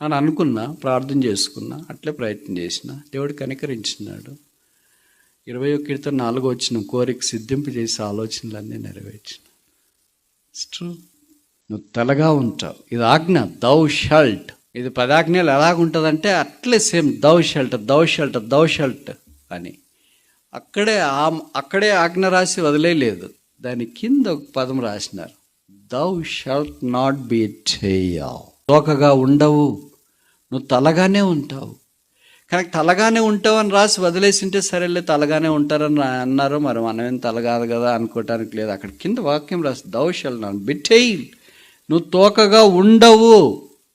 అని అనుకున్నా, ప్రార్థన చేసుకున్నా, అట్లే ప్రయత్నం చేసిన. దేవుడు కనికరించినాడు. 20వ కీర్తన 4వ వచనం, కోరిక సిద్ధింపు చేసే ఆలోచనలన్నీ నెరవేర్చిన. ట్రూ. నువ్వు తలగా ఉంటావు. ఇది ఆజ్ఞ, దౌ షల్ట్. ఇది 10 ఆజ్ఞలు ఎలాగుంటుందంటే అట్లే సేమ్, దౌ షల్ట్, దౌ షల్ట్, దౌ షల్ట్ అని అక్కడే ఆజ్ఞ రాసి వదిలేయలేదు. దాని కింద ఒక పదం రాసినారు, దౌ షల్ట్ నాట్ బి టెయిల్. తోకగా ఉండవు, నువ్వు తలగానే ఉంటావు. కానీ తలగానే ఉంటావు అని రాసి వదిలేసింటే సరేలే, తలగానే ఉంటారని అన్నారు, మరి మనమేం తల కాదు కదా అనుకోవటానికి లేదు. అక్కడ కింద వాక్యం రాసి, thou shalt not be tail. నువ్వు తోకగా ఉండవు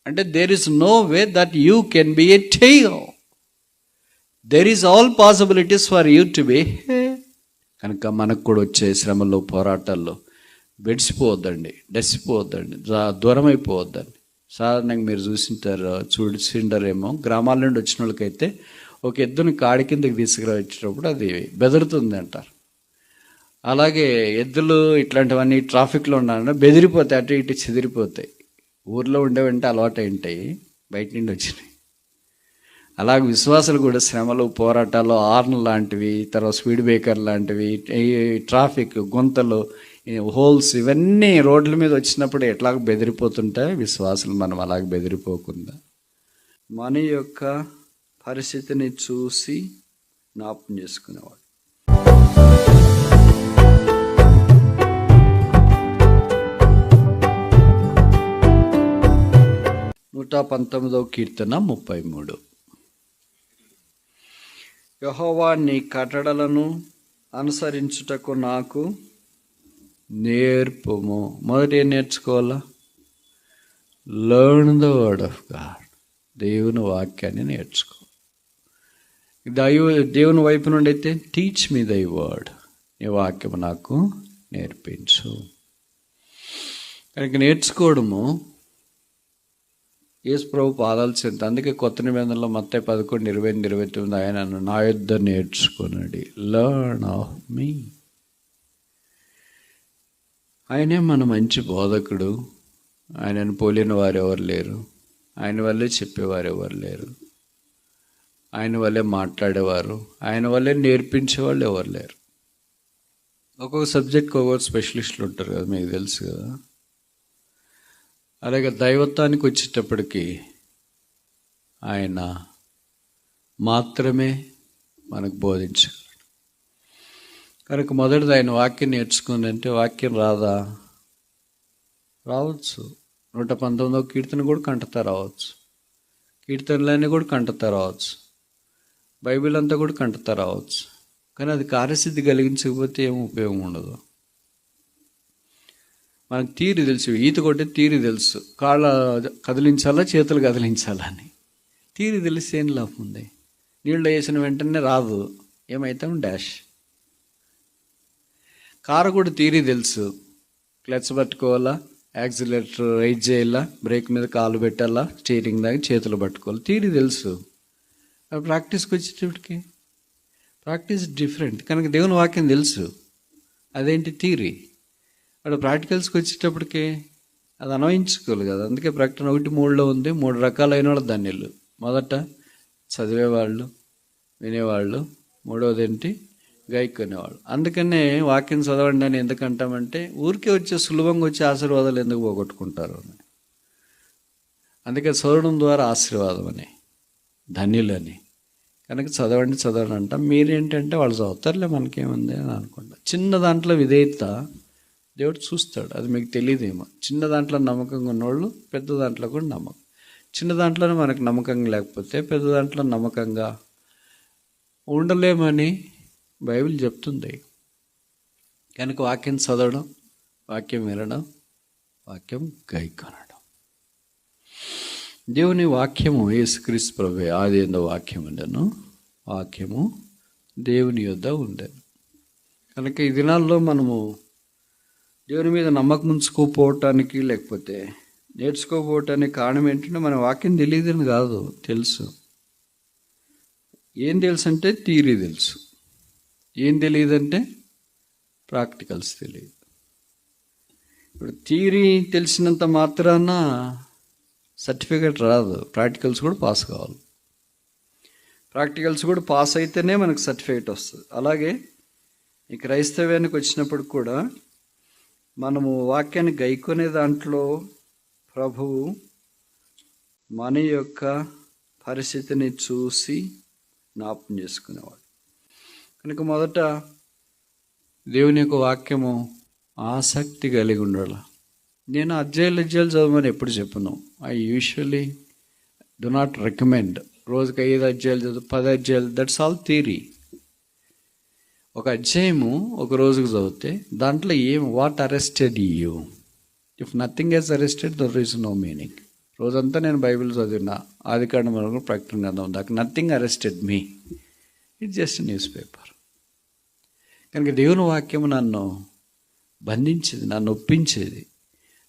అంటే there is no way that you can be a tail. There is all possibilities for you to be head. కనుక మనకు కూడా వచ్చే శ్రమల్లో, పోరాటాల్లో బెడిసిపోవద్దండి, డెసిపోవద్దండి, దూరం అయిపోవద్దండి. సాధారణంగా మీరు చూసిండరేమో, గ్రామాల నుండి వచ్చిన వాళ్ళకైతే ఒక ఎద్దుని కాడి కిందకి తీసుకురావచ్చేటప్పుడు అది బెదురుతుంది అంటారు. అలాగే ఎద్దులు ఇట్లాంటివన్నీ ట్రాఫిక్లో ఉన్నాయన్నా బెదిరిపోతాయి, అటు ఇటు చెదిరిపోతాయి. ఊర్లో ఉండేవంటే అలవాటు ఉంటాయి, బయట నుండి వచ్చినాయి. అలాగే విశ్వాసాలు కూడా శ్రమలు, పోరాటాలు, హార్న్ లాంటివి, తర్వాత స్పీడ్ బ్రేకర్ లాంటివి, ట్రాఫిక్ గుంతలు, హోల్స్, ఇవన్నీ రోడ్ల మీద వచ్చినప్పుడు ఎట్లాగ బెదిరిపోతుంటాయి విశ్వాసాలు. మనం అలాగ బెదిరిపోకుండా మన యొక్క పరిస్థితిని చూసి జ్ఞాపకం చేసుకునేవాడు. నూట 19వ కీర్తన 33. యెహోవా నీ కట్టడలను అనుసరించుటకు నాకు నేర్పుము. మొదటి ఏం నేర్చుకోవాలా? Learn the word of God. దేవుని వాక్యాన్ని నేర్చుకో. దేవుని వైపు నుండి అయితే టీచ్ మీ దై వర్డ్, నీ వాక్యం నాకు నేర్పించు. కనుక నేర్చుకోవడము యేసు ప్రభు పాదాలు చెంత. అందుకే కొత్త నిబంధనలో మత్తయి 11:28 ఆయన నా యొద్ద నేర్చుకున్నాడు, లర్న్ ఆఫ్ మీ. ఆయనే మన మంచి బోధకుడు. ఆయనను పోలిన వారు ఎవరు లేరు, ఆయన వల్లే చెప్పేవారు ఎవరు లేరు, ఆయన వల్లే మాట్లాడేవారు, ఆయన వల్లే నేర్పించేవాళ్ళు ఎవరు లేరు. ఒక్కొక్క సబ్జెక్ట్కి ఒక్కొక్క స్పెషలిస్టులు ఉంటారు కదా, మీకు తెలుసు కదా. అలాగే దైవత్వానికి వచ్చేటప్పటికి ఆయన మాత్రమే మనకు బోధించగలడు. కనుక మొదటిది ఆయన వాక్యం నేర్చుకుంది అంటే, వాక్యం రాదా? రావచ్చు. 119వ కీర్తన కూడా కంటతా రావచ్చు, కీర్తనలన్నీ కూడా కంటతా రావచ్చు, బైబిల్ అంతా కూడా కంటతా రావచ్చు. కానీ అది కార్యసిద్ధి కలిగించకపోతే ఏం ఉపయోగం ఉండదు. మనకు తీరు తెలుసు, ఈత కొట్టే తీరు తెలుసు, కాళ్ళ కదిలించాలా చేతులు కదిలించాలా అని తీరు తెలిసి ఏం లాభం ఉంది? నీళ్ళు వేసిన వెంటనే రాదు, ఏమవుతాం డాష్. కారు కూడా తీరి తెలుసు, క్లచ్ పట్టుకోవాలా, యాక్సిలేటర్ రైజ్ చేయాలా, బ్రేక్ మీద కాలు పెట్టాలా, స్టీరింగ్ దాకా చేతులు పట్టుకోవాలి, తీరి తెలుసు. ప్రాక్టీస్కి వచ్చేటప్పటికి ప్రాక్టీస్ డిఫరెంట్. కనుక దేవుని వాక్యం తెలుసు, అదేంటి థియరీ. వాడు ప్రాక్టికల్స్కి వచ్చేటప్పటికి అది అన్వయించుకోవాలి కదా. అందుకే ప్రకటన 1:3 ఉంది, 3 రకాలైన వాళ్ళు ధన్యులు. మొదట చదివేవాళ్ళు, వినేవాళ్ళు, మూడవది ఏంటి, గాయకునేవాళ్ళు. అందుకనే వాక్యం చదవండి అని ఎందుకంటామంటే, ఊరికే వచ్చే సులభంగా వచ్చే ఆశీర్వాదాలు ఎందుకు పోగొట్టుకుంటారు అని. అందుకే చదవడం ద్వారా ఆశీర్వాదం అని, ధన్యులని. కనుక చదవండి అంటాం. మీరేంటంటే వాళ్ళు చదువుతారులే మనకేముంది అని అనుకుంటా. చిన్న దాంట్లో విధేయత దేవుడు చూస్తాడు, అది మీకు తెలియదేమో. చిన్న దాంట్లో నమ్మకంగా ఉన్నవాళ్ళు పెద్ద దాంట్లో కూడా నమ్మకం. చిన్న దాంట్లోనే మనకు నమ్మకంగా లేకపోతే పెద్ద దాంట్లో నమ్మకంగా ఉండలేమని బైబిల్ చెప్తుంది. కనుక వాక్యం చదవడం, వాక్యం వినడం, వాక్యం గైకొనడం. దేవుని వాక్యము యేసుక్రీస్తు ప్రభువే ఆది యందు వాక్యం ఉండెను, వాక్యము దేవుని యొద్ద ఉండెను. కనుక ఈ దినాల్లో మనము దేవుని మీద నమ్మకం ఉంచుకోపోవటానికి లేకపోతే నేర్చుకోపోవటానికి కారణం ఏంటంటే, మన వాక్యం తెలియదని కాదు, తెలుసు. ఏం తెలుసు అంటే థియరీ తెలుసు. ఏం తెలియదంటే ప్రాక్టికల్స్ తెలియదు. ఇప్పుడు థియరీ తెలిసినంత మాత్రాన సర్టిఫికేట్ రాదు, ప్రాక్టికల్స్ కూడా పాస్ కావాలి. ప్రాక్టికల్స్ కూడా పాస్ అయితేనే మనకు సర్టిఫికేట్ వస్తుంది. అలాగే ఈ క్రైస్తవ్యానికి వచ్చినప్పుడు కూడా మనము వాక్యాన్ని గైకొనే దాంట్లో ప్రభువు మన యొక్క పరిస్థితిని చూసి జ్ఞాపకం చేసుకునేవాడు. కనుక మొదట దేవుని యొక్క వాక్యము ఆసక్తి కలిగి ఉండాలి. నేను అధ్యాయాలు చదవమని ఎప్పుడు చెప్పను. I usually do not recommend రోజుకి 5 అధ్యాయాలు చదువు, 10 అధ్యాయాలు, దట్స్ ఆల్ థియరీ. ఒక అధ్యాయము ఒక రోజుకు చదివితే దాంట్లో what arrested you? If nothing has arrested there is no meaning. రోజంతా నేను బైబిల్ చదివినా, ఆదికాండం వరకు ప్రకటన గ్రంథం దాకా, nothing arrested me. It's just newspaper. కనుక దేవుని వాక్యము నన్ను బంధించేది, నన్ను ఒప్పించేది,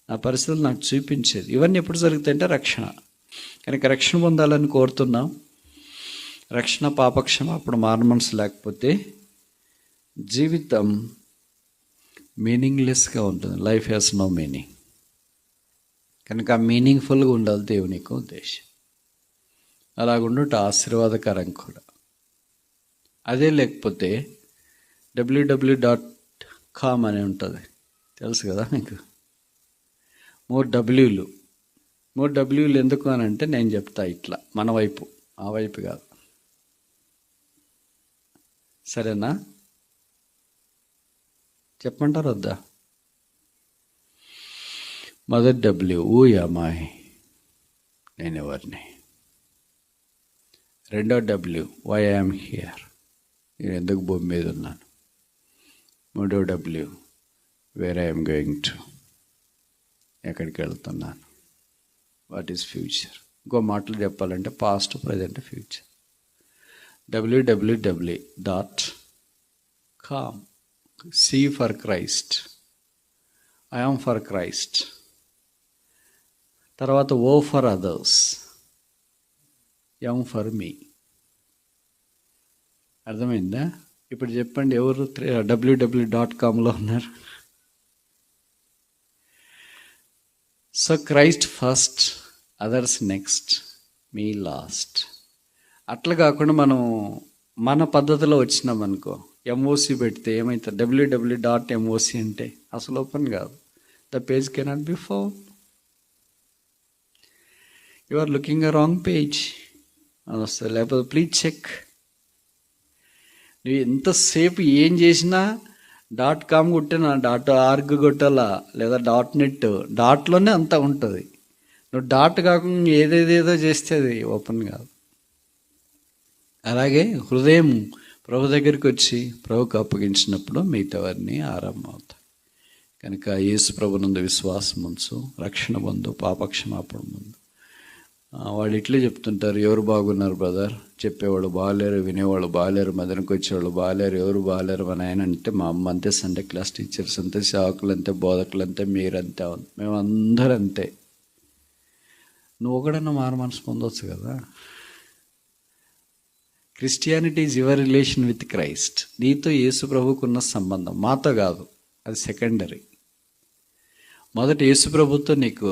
నా పరిస్థితులు నాకు చూపించేది. ఇవన్నీ ఎప్పుడు జరుగుతాయంటే రక్షణ. కనుక రక్షణ పొందాలని కోరుతున్నాం. రక్షణ పాపక్షమాపణ మారుమనసు లేకపోతే జీవితం మీనింగ్లెస్గా ఉంటుంది. Life has no meaning. కనుక మీనింగ్ఫుల్గా ఉండాలి దేవుని యొక్క ఉద్దేశం. అలాగుండుట ఆశీర్వాదకరం కూడా. అదే లేకపోతే www.com అని ఉంటుంది, తెలుసు కదా మీకు. 3 డబ్ల్యూలు ఎందుకు అని అంటే నేను చెప్తా ఇట్లా, మన వైపు, ఆ వైపు కాదు. సరేనా? చెప్పమంటారు వద్దా? మొదటి డబ్ల్యూ, ఊయమాయ్, నేను ఎవరిని. రెండో డబ్ల్యూ, వై ఐఎమ్ హియర్, నేను ఎందుకు భూమి మీద ఉన్నాను. మూడో W, where I'm going to, ఎక్కడికి వెళ్తున్నాను. What is future. ఇంకో మాటలు చెప్పాలంటే past, present, future. www.com. C for Christ, I am for Christ. తర్వాత O for others, M for me. అర్థమైందా? ఇప్పుడు చెప్పండి, ఎవరు www.comలో ఉన్నారు? So Christ first, others next, me last. అట్లా కాకుండా మనం మన పద్ధతిలో వచ్చినామనుకో, ఎంఓసి పెడితే ఏమవుతుంది? www.moc అంటే అసలు ఓపెన్ కాదు. The page cannot be found. You are looking a wrong page అని వస్తుంది. లేకపోతే ప్లీజ్ చెక్. నువ్వు ఎంతసేపు ఏం చేసినా .com కొట్టినా, .org కొట్టాలా, లేదా .net, డాట్లోనే అంతా ఉంటుంది. నువ్వు డాట్ కాకుండా ఏదేదేదో చేస్తే అది ఓపెన్ కాదు. అలాగే హృదయం ప్రభు దగ్గరికి వచ్చి ప్రభుకు అప్పగించినప్పుడు మిగతావన్నీ ఆరంభం అవుతాయి. కనుక యేసు ప్రభునందు విశ్వాసం ఉంచు, రక్షణ పొందు, పాపక్షమాపణ ముందు. వాళ్ళు ఇట్లే చెప్తుంటారు, ఎవరు బాగున్నారు బ్రదర్, చెప్పేవాళ్ళు బాగాలేరు, వినేవాళ్ళు బాగాలేరు, మదనకు వచ్చేవాళ్ళు బాగాలేరు, ఎవరు బాగాలేరు అని ఆయన అంటే, మా అమ్మ అంతే, సండే క్లాస్ టీచర్స్ అంతే, సేవకులు అంతే, బోధకులు అంతే, మీరంతే, మేము అందరూ అంతే. నువ్వు ఒకడన్నా మారు మనసు పొందవచ్చు కదా. Christianity is your relation with Christ. నీతో యేసు ప్రభుకున్న సంబంధం, మాతో కాదు, అది సెకండరీ. మొదట యేసు ప్రభుతో నీకు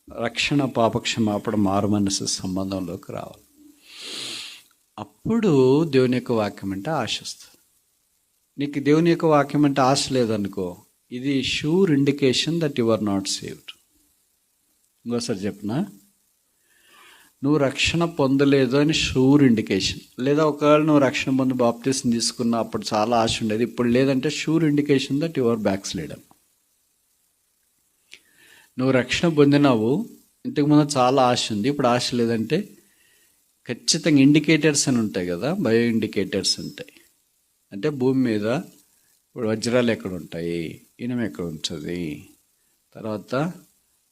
రక్షణ, పాపక్షమాపణ, మారు మనసు సంబంధంలోకి రావాలి. అప్పుడు దేవుని యొక్క వాక్యం అంటే ఆశ వస్తుంది. నీకు దేవుని యొక్క వాక్యం అంటే ఆశ లేదనుకో, ఇది sure indication that you are not saved. ఇంకోసారి చెప్పనా, నువ్వు రక్షణ పొందలేదు అని షూర్ ఇండికేషన్. లేదా ఒకవేళ నువ్వు రక్షణ పొంది బాప్టిజం తీసుకున్నా, అప్పుడు చాలా ఆశ ఉండేది, ఇప్పుడు లేదంటే sure indication that you are backslider. నువ్వు రక్షణ పొందినావు, ఇంతకుముందు చాలా ఆశ ఉంది, ఇప్పుడు ఆశ లేదంటే ఖచ్చితంగా ఇండికేటర్స్ అని ఉంటాయి కదా, బయో ఇండికేటర్స్ ఉంటాయి. అంటే భూమి మీద ఇప్పుడు వజ్రాలు ఎక్కడ ఉంటాయి, ఇనుము ఎక్కడ ఉంటుంది, తర్వాత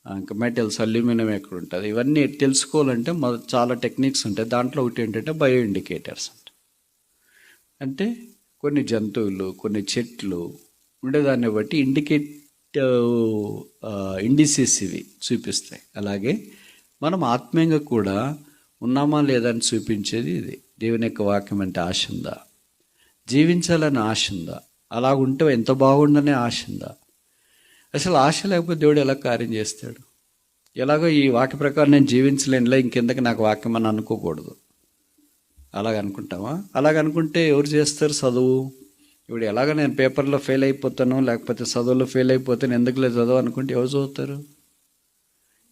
ఇంకా మెటల్స్, అల్యూమినియం ఎక్కడ ఉంటుంది, ఇవన్నీ తెలుసుకోవాలంటే చాలా టెక్నిక్స్ ఉంటాయి. దాంట్లో ఒకటి ఏంటంటే బయో ఇండికేటర్స్ ఉంటాయి. అంటే కొన్ని జంతువులు, కొన్ని చెట్లు ఉండేదాన్ని బట్టి ఇండిసెస్ ఇవి చూపిస్తాయి. అలాగే మనం ఆత్మీయంగా కూడా ఉన్నామా లేదా అని చూపించేది ఇది. దేవుని యొక్క వాక్యం అంటే ఆశ ఉందా, జీవించాలని ఆశ ఉందా, అలాగుంటే ఎంత బాగుండనే ఆశ ఉందా. అసలు ఆశ లేకపోతే దేవుడు ఎలా కార్యం చేస్తాడు? ఎలాగో ఈ వాక్య ప్రకారం నేను జీవించలేనులే, ఇంకెందుకు నాకు వాక్యం అని అనుకోకూడదు. అలాగ అనుకుంటామా? అలాగ అనుకుంటే ఎవరు చేస్తారు చదువు? ఇప్పుడు ఎలాగ నేను పేపర్లో ఫెయిల్ అయిపోతాను, లేకపోతే చదువులో ఫెయిల్ అయిపోతాను, ఎందుకులే చదువు అనుకుంటే ఎవరు చదువుతారు?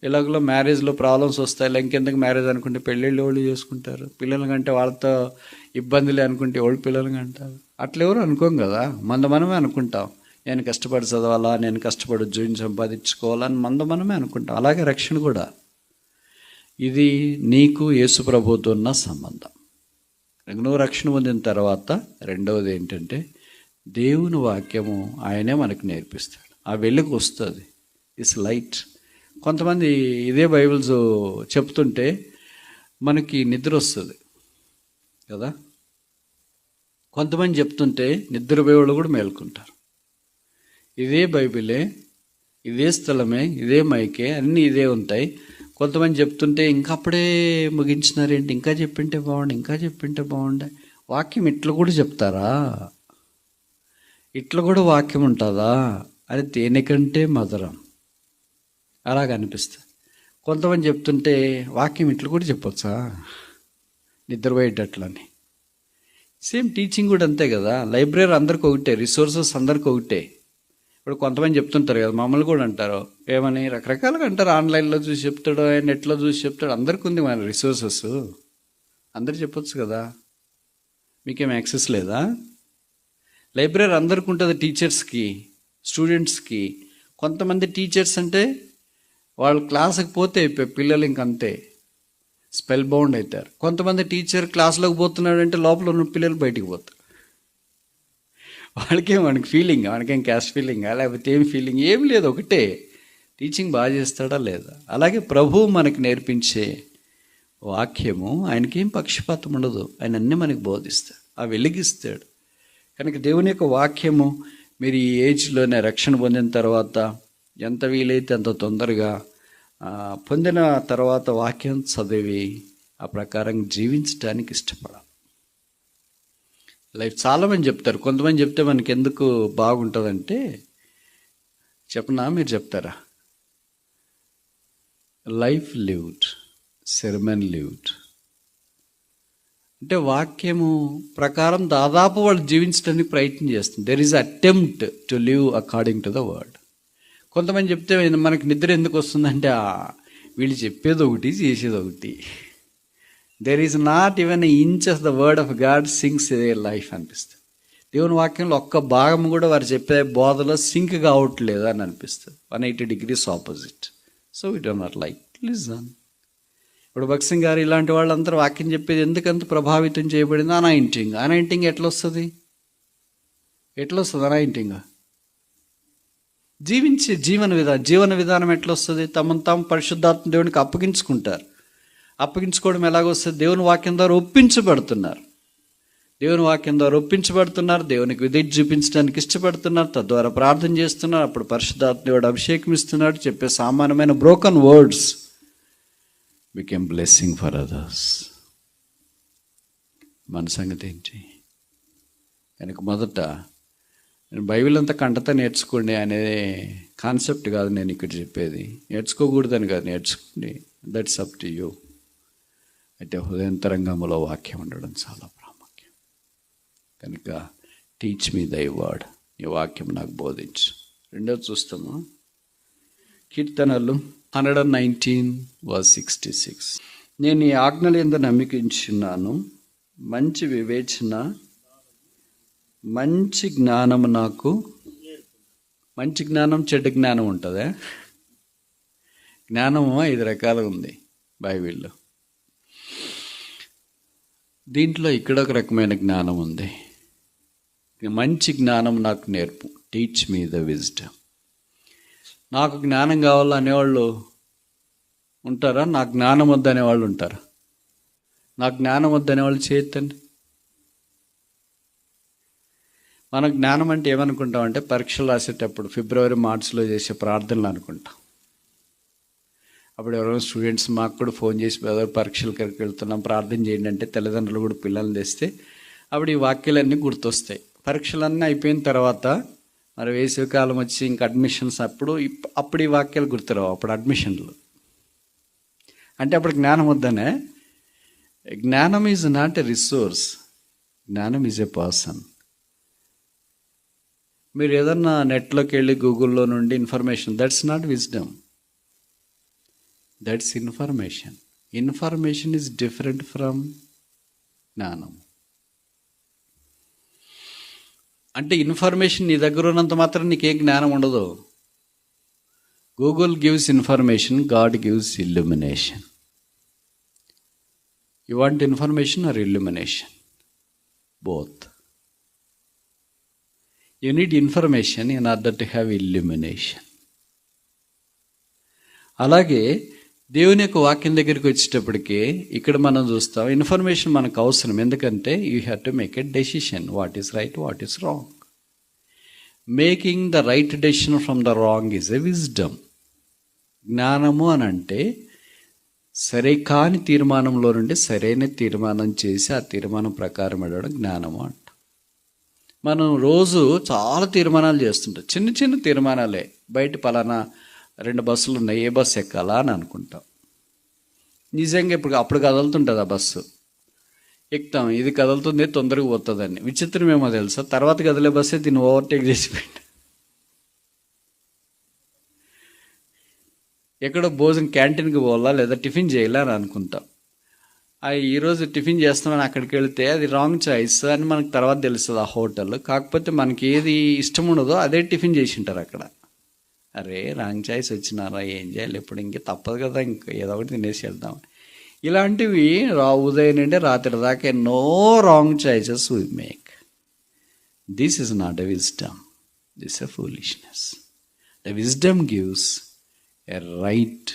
ఇలాగలో మ్యారేజ్లో ప్రాబ్లమ్స్ వస్తాయి, ఇంకెందుకు మ్యారేజ్ అనుకుంటే పెళ్ళిళ్ళు వాళ్ళు చేసుకుంటారు. పిల్లల కంటే వాళ్ళతో ఇబ్బందులే అనుకుంటే ఎవరు పిల్లలు కంటారు? అట్లా ఎవరు అనుకోం కదా, మనమే అనుకుంటాం. నేను కష్టపడి చదవాలా, నేను కష్టపడి ఉద్యోగం సంపాదించుకోవాలని మనమే అనుకుంటాం. అలాగే రక్షణ కూడా. ఇది నీకు యేసు ప్రభువుతో ఉన్న సంబంధం. నువ్వు రక్షణ పొందిన తర్వాత రెండవది ఏంటంటే దేవుని వాక్యము ఆయనే మనకు నేర్పిస్తాడు. ఆ వెలుగు వస్తుంది, ఇట్స్ లైట్. కొంతమంది ఇదే బైబిల్స్ చెప్తుంటే మనకి నిద్ర వస్తుంది కదా. కొంతమంది చెప్తుంటే నిద్రపోయేవాళ్ళు కూడా మేల్కొంటారు. ఇదే బైబిలే, ఇదే స్థలమే, ఇదే మైకే, అన్నీ ఇదే ఉంటాయి. కొంతమంది చెప్తుంటే ఇంకా అప్పుడే ముగించినారేంటి, ఇంకా చెప్పింటే బాగుండే. వాక్యం ఇట్లా కూడా చెప్తారా, ఇట్లా కూడా వాక్యం ఉంటుందా అని దేనికంటే మధురం అలాగ అనిపిస్తుంది. కొంతమంది చెప్తుంటే వాక్యం ఇట్లా కూడా చెప్పొచ్చా, నిద్రపోయేటట్లని. సేమ్ టీచింగ్ కూడా అంతే కదా. లైబ్రరీ అందరికి ఒకటే, రిసోర్సెస్ అందరికి ఒకటే. ఇప్పుడు కొంతమంది చెప్తుంటారు కదా, మమ్మల్ని కూడా అంటారు, ఏమని రకరకాలుగా అంటారు. ఆన్లైన్లో చూసి చెప్తాడు, నెట్లో చూసి చెప్తాడు. అందరికి ఉంది మన రిసోర్సెస్, అందరు చెప్పొచ్చు కదా. మీకేం యాక్సెస్ లేదా? లైబ్రరీ అందరికి ఉంటుంది, టీచర్స్కి, స్టూడెంట్స్కి. కొంతమంది టీచర్స్ అంటే వాళ్ళు క్లాసుకి పోతే పిల్లలు ఇంకంతే స్పెల్ బౌండ్ అవుతారు. కొంతమంది టీచర్ క్లాస్లోకి పోతున్నాడు అంటే లోపల ఉన్న పిల్లలు బయటికి పోతారు. వాడికి ఫీలింగ్, వాడికేం క్యాస్ట్ ఫీలింగా లేకపోతే ఏం ఫీలింగ్ ఏం లేదు, ఒకటే. టీచింగ్ బాగా చేస్తాడా లేదా? అలాగే ప్రభువు మనకు నేర్పించే వాక్యము, ఆయనకేం పక్షపాతం ఉండదు. ఆయన అన్నీ మనకు బోధిస్తాడు, ఆ వెలిగిస్తాడు. కనుక దేవుని యొక్క వాక్యము మీరు ఈ ఏజ్లోనే రక్షణ పొందిన తర్వాత ఎంత వీలైతే అంత తొందరగా పొందిన తర్వాత వాక్యం చదివి ఆ ప్రకారం జీవించడానికి ఇష్టపడాలి. లైఫ్ చాలామంది చెప్తారు. కొంతమంది చెప్తే మనకి ఎందుకు బాగుంటుందంటే, చెప్పనా, మీరు చెప్తారా? లైఫ్ లివ్డ్, సెర్మన్ లివ్డ్ అంటే వాక్యము ప్రకారం దాదాపు వాళ్ళు జీవించడానికి ప్రయత్నం చేస్తుంది. There is attempt to live according to the word. కొంతమంది చెప్తే మనకి నిద్ర ఎందుకు వస్తుందంటే వీళ్ళు చెప్పేది ఒకటి, చేసేది ఒకటి. There is not even inch of the word of God sinks a life అనిపిస్తుంది. దేవుని వాక్యంలో ఒక్క భాగం కూడా వారు చెప్పే బోధలో సింక్ కావట్లేదు అని అనిపిస్తుంది. 180 degrees opposite. So we do not like listen. ఇప్పుడు భక్సింగ్ గారు ఇలాంటి వాళ్ళందరూ వాక్యం చెప్పేది ఎందుకంత ప్రభావితం చేయబడింది? అనాయింటింగ్ ఎట్లా వస్తుంది అనాయింటింగ్? జీవించే జీవన విధానం ఎట్లా వస్తుంది? తమను తాము పరిశుద్ధాత్మ దేవునికి అప్పగించుకుంటారు. అప్పగించుకోవడం ఎలాగొస్తుంది? దేవుని వాక్యం ద్వారా ఒప్పించబడుతున్నారు. దేవునికి విధేయత చూపించడానికి ఇష్టపడుతున్నారు. తద్వారా ప్రార్థన చేస్తున్నారు. అప్పుడు పరిశుద్ధాత్మ దేవుడు అభిషేకం ఇస్తున్నాడు. చెప్పే సామాన్యమైన broken words became blessing for others. మన సంగతి ఏంటి? కనుక మొదట నేను బైబిల్ అంతా కంటతా నేర్చుకోండి అనే కాన్సెప్ట్ కాదు నేను ఇక్కడ చెప్పేది. నేర్చుకోకూడదని కాదు, నేర్చుకోండి. That's up to you. అయితే హృదయంతరంగంలో వాక్యం ఉండడం చాలా ప్రాముఖ్యం. కనుక టీచ్ మీ దై వర్డ్, నీ వాక్యం నాకు బోధించు. రెండోది చూస్తాము, కీర్తనలు 119:66. నేను ఈ ఆజ్ఞల యందు నమ్మికించున్నాను, మంచి వివేచన, మంచి జ్ఞానం నాకు. మంచి జ్ఞానం, చెడ్డ జ్ఞానం ఉంటుందా? జ్ఞానము 5 రకాలు ఉంది బైబిల్లో. దీంట్లో ఇక్కడ ఒక రకమైన జ్ఞానం ఉంది. మంచి జ్ఞానం నాకు నేర్పు, టీచ్ మీ ద విజ్డమ్. నాకు జ్ఞానం కావాలా అనేవాళ్ళు ఉంటారా? నాకు జ్ఞానం వద్దనేవాళ్ళు ఉంటారా? నాకు జ్ఞానం వద్దనేవాళ్ళు చేయొద్దండి. మన జ్ఞానం అంటే ఏమనుకుంటామంటే పరీక్షలు రాసేటప్పుడు ఫిబ్రవరి మార్చిలో చేసే ప్రార్థనలు అనుకుంటాం. అప్పుడు ఎవరైనా స్టూడెంట్స్ మాకు కూడా ఫోన్ చేసి పరీక్షల కరికి వెళ్తున్నాం ప్రార్థన చేయండి అంటే తల్లిదండ్రులు కూడా పిల్లల్ని తెస్తే అప్పుడు ఈ వాక్యాలన్నీ గుర్తొస్తాయి. పరీక్షలన్నీ అయిపోయిన తర్వాత మరి వేసవికాలం వచ్చి ఇంకా అడ్మిషన్స్ అప్పుడు ఈ వాక్యాలు గుర్తురావు. అప్పుడు అడ్మిషన్లు అంటే అప్పుడు జ్ఞానం వద్దనే. జ్ఞానం ఈజ్ నాట్ ఎ రిసోర్స్, జ్ఞానం ఈజ్ ఎ పర్సన్. మీరు ఏదన్నా నెట్లోకి వెళ్ళి గూగుల్లో నుండి information, that's not wisdom, that's information. Information is different from జ్ఞానం. అంటే ఇన్ఫర్మేషన్ నీ దగ్గర ఉన్నంత మాత్రం నీకేం జ్ఞానం ఉండదు. Google gives information, God gives illumination. You want information are illumination? Both. You need information in order to have illumination. అలాగే దేవుని యొక్క వాక్యం దగ్గరికి వచ్చేటప్పటికి ఇక్కడ మనం చూస్తాం, ఇన్ఫర్మేషన్ మనకు అవసరం. ఎందుకంటే you have to make a decision, what is right, what is wrong. Making the right decision from the wrong is a wisdom. జ్ఞానము అని అంటే సరే కాని తీర్మానంలో నుండి సరైన తీర్మానం చేసి ఆ తీర్మానం ప్రకారం వెళ్ళడం జ్ఞానము అంట. మనం రోజు చాలా తీర్మానాలు చేస్తుంటాం, చిన్న చిన్న తీర్మానాలే. బయట పలానా 2 బస్సులు ఉన్నాయి, ఏ బస్సు ఎక్కాలా అని అనుకుంటాం. నిజంగా అప్పుడు కదులుతుంటుంది ఆ బస్సు, ఎక్కుతాం, ఇది కదులుతుంది తొందరగా పోతుందని. విచిత్రం ఏమో తెలుసా, తర్వాత కదిలే బస్సే దీన్ని ఓవర్టేక్ చేసి పెట్టా. ఎక్కడో భోజనం క్యాంటీన్కి పోవాలా లేదా టిఫిన్ చేయాలా అని అనుకుంటాం. ఈరోజు టిఫిన్ చేస్తామని అక్కడికి వెళితే అది రాంగ్ చాయిస్ అని మనకు తర్వాత తెలుస్తుంది ఆ హోటల్. కాకపోతే మనకి ఏది ఇష్టం ఉండదో అదే టిఫిన్ చేసి ఉంటారు అక్కడ. అరే రాంగ్ చాయిస్ వచ్చినారా, ఏం చేయాలి, ఎప్పుడు ఇంకే తప్పదు కదా, ఇంకా ఏదో ఒకటి తినేసి వెళ్దాం. ఇలాంటివి ఉదయం నుండి రాత్రి దాకా ఎన్నో wrong choices we make. This is not a wisdom, this a foolishness. The wisdom gives a right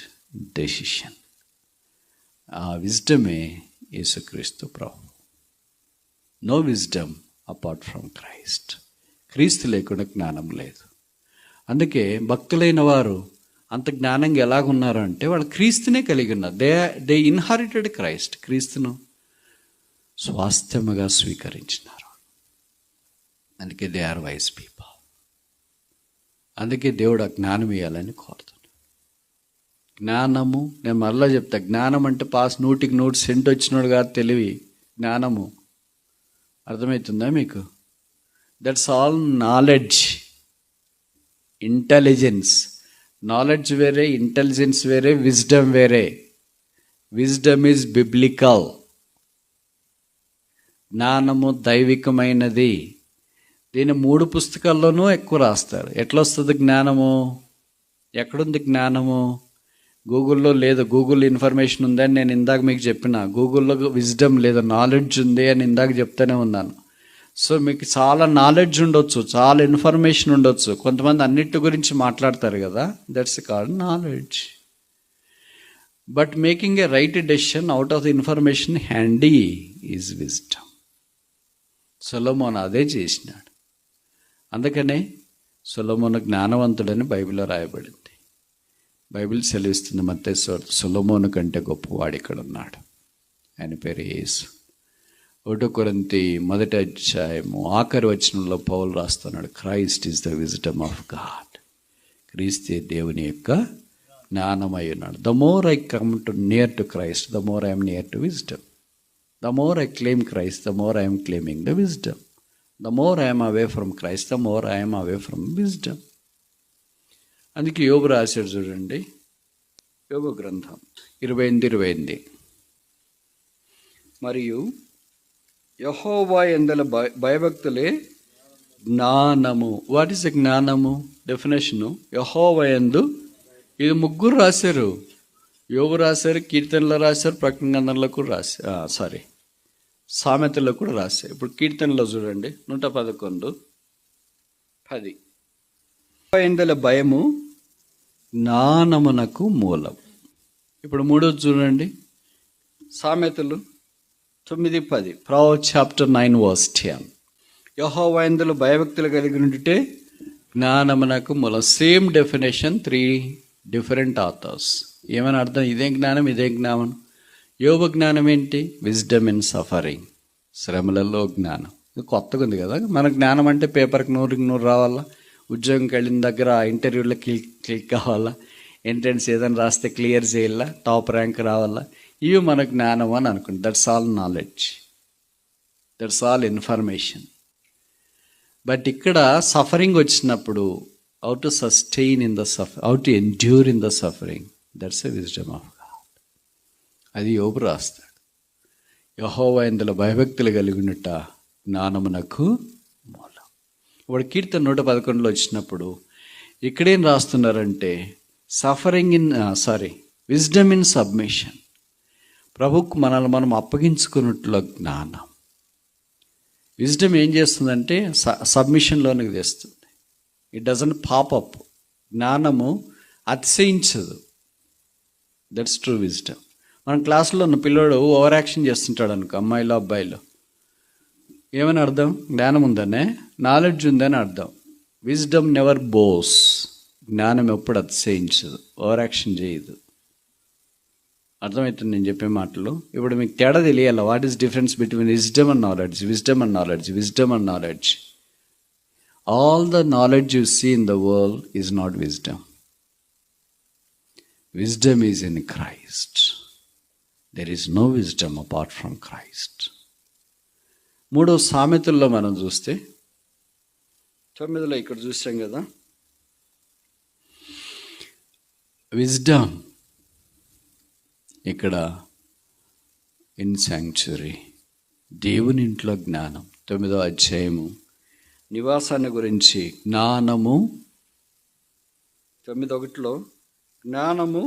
decision. ఆ విజ్డమే యేసుక్రీస్తు ప్రభు. No wisdom apart from Christ. Kristu లేకుండా జ్ఞానం లేదు. అందుకే భక్తులైన వారు అంత జ్ఞానంగా ఎలాగున్నారు అంటే వాళ్ళు క్రీస్తునే కలిగి ఉన్నారు. They inherited Christ. క్రీస్తును స్వాస్థ్యముగా స్వీకరించినారు. అందుకే దే ఆర్ వైస్ పీపుల్. అందుకే దేవుడు ఆ జ్ఞానం ఇవ్వాలని కోరుతున్నాడు. జ్ఞానము, నేను మరలా చెప్తా, జ్ఞానం అంటే పాస్ 100% వచ్చినాడు కాదు తెలివి. జ్ఞానము అర్థమవుతుందా మీకు? That's all knowledge. Intelligence, knowledge వేరే, ఇంటెలిజెన్స్ వేరే, విజ్డమ్ వేరే. Wisdom is biblical. జ్ఞానము దైవికమైనది. దీని 3 పుస్తకాల్లోనూ ఎక్కువ రాస్తారు. ఎట్లా వస్తుంది జ్ఞానము? ఎక్కడుంది జ్ఞానము? గూగుల్లో లేదు. గూగుల్ ఇన్ఫర్మేషన్ ఉందని నేను ఇందాక మీకు చెప్పిన. గూగుల్లో విజ్డమ్ లేదు, నాలెడ్జ్ ఉంది అని ఇందాక చెప్తూనే ఉన్నాను. సో మీకు చాలా నాలెడ్జ్ ఉండొచ్చు, చాలా ఇన్ఫర్మేషన్ ఉండొచ్చు. కొంతమంది అన్నిటి గురించి మాట్లాడతారు కదా, that's called knowledge. But making a right decision out of the information handy is wisdom. Solomon అదే చేసినాడు. అందుకనే సొలొమోను జ్ఞానవంతుడని బైబిల్లో రాయబడింది. బైబిల్ సెలవిస్తుంది మత్తయి సొలొమోను కంటే గొప్పవాడు ఇక్కడ ఉన్నాడు, ఆయన పేరు యేసు. 1 కొరింథీ 1:8 పౌలు రాస్తున్నాడు, Christ is the wisdom of God. క్రీస్తే దేవుని యొక్క జ్ఞానమై ఉన్నాడు. The more I come to near to Christ, the more I'm near to wisdom. The more I claim Christ, the more I'm claiming the wisdom. The more I'm away from Christ, the more I'm away from wisdom. అందుకే యోబు రాశాడు చూడండి, యోబు గ్రంథం 28:28, మరియు యెహోవా యందల భయభక్తులే జ్ఞానము. What is the జ్ఞానము? Definition యెహోవా యందు. ఇది 3 రాశారు. యోబు రాశారు, కీర్తనలో రాశారు, ప్రకటన గ్రంథంలో కూడా రాశారు, సామెతల్లో కూడా రాశారు. ఇప్పుడు కీర్తనలో చూడండి 111:10, యెహోవా యందల భయము జ్ఞానమునకు మూలం. ఇప్పుడు 3 చూడండి, సామెతలు 9:10, Proverbs chapter 9:10. యెహోవా యందు భయభక్తులు కలిగి ఉంటే జ్ఞానమునకు మూలం. Same definition, 3 different authors. ఏమని అర్థం? ఇదే జ్ఞానం, ఇదే జ్ఞానం. యోబు జ్ఞానం ఏంటి? విజ్డమ్ ఇన్ సఫరింగ్, శ్రమలలో జ్ఞానం. ఇది కొత్తగా ఉంది కదా. మన జ్ఞానం అంటే పేపర్కి 100కి 100 రావాలా, ఉద్యోగంకి వెళ్ళిన దగ్గర ఇంటర్వ్యూలో క్లిక్ కావాలా, ఎంట్రన్స్ ఏదైనా రాస్తే క్లియర్ చేయాలా, టాప్ ర్యాంక్ రావాలా, ఇవి మన జ్ఞానం అని అనుకుంటాం. That's all knowledge, that's all information. But ఇక్కడ సఫరింగ్ వచ్చినప్పుడు how to sustain in the suffer, how to endure in the suffering, that's a wisdom of God. అది యోబు రాస్తాడు. యెహోవా ఇందులో భయభక్తులు కలిగినట్ట జ్ఞానమునకు మూలం. ఇప్పుడు కీర్తన 111 వచ్చినప్పుడు ఇక్కడేం రాస్తున్నారంటే విజ్డమ్ ఇన్ సబ్మిషన్, ప్రభుకు మనల్ని మనం అప్పగించుకున్నట్లు జ్ఞానం. విజ్డమ్ ఏం చేస్తుందంటే సబ్మిషన్లోనికి తెస్తుంది. It doesn't popup. జ్ఞానము అతిశయించదు. That's true wisdom. మన క్లాసులో ఉన్న పిల్లోడు ఓవర్ యాక్షన్ చేస్తుంటాడు అనుకో, అమ్మాయిలో అబ్బాయిలో, ఏమని అర్థం? జ్ఞానం ఉందనే, నాలెడ్జ్ ఉందని అర్థం. Wisdom never boasts. జ్ఞానం ఎప్పుడు అతిశయించదు, ఓవర్ యాక్షన్ చేయదు. అర్థమవుతుంది నేను చెప్పే మాటలు. ఇప్పుడు మీకు తేడా తెలియాలి. What is difference between wisdom and knowledge? Wisdom and knowledge, wisdom and knowledge. All the knowledge you see in the world is not wisdom. Wisdom is in Christ. There is no wisdom apart from Christ. 3 సామెతల్లో మనం చూస్తే 9 ఇక్కడ చూసాం కదా, wisdom ఇక్కడ in sanctuary, దేవుని ఇంట్లో జ్ఞానం. 9వ అధ్యాయము నివాసాన్ని గురించి జ్ఞానము, 9:1 జ్ఞానము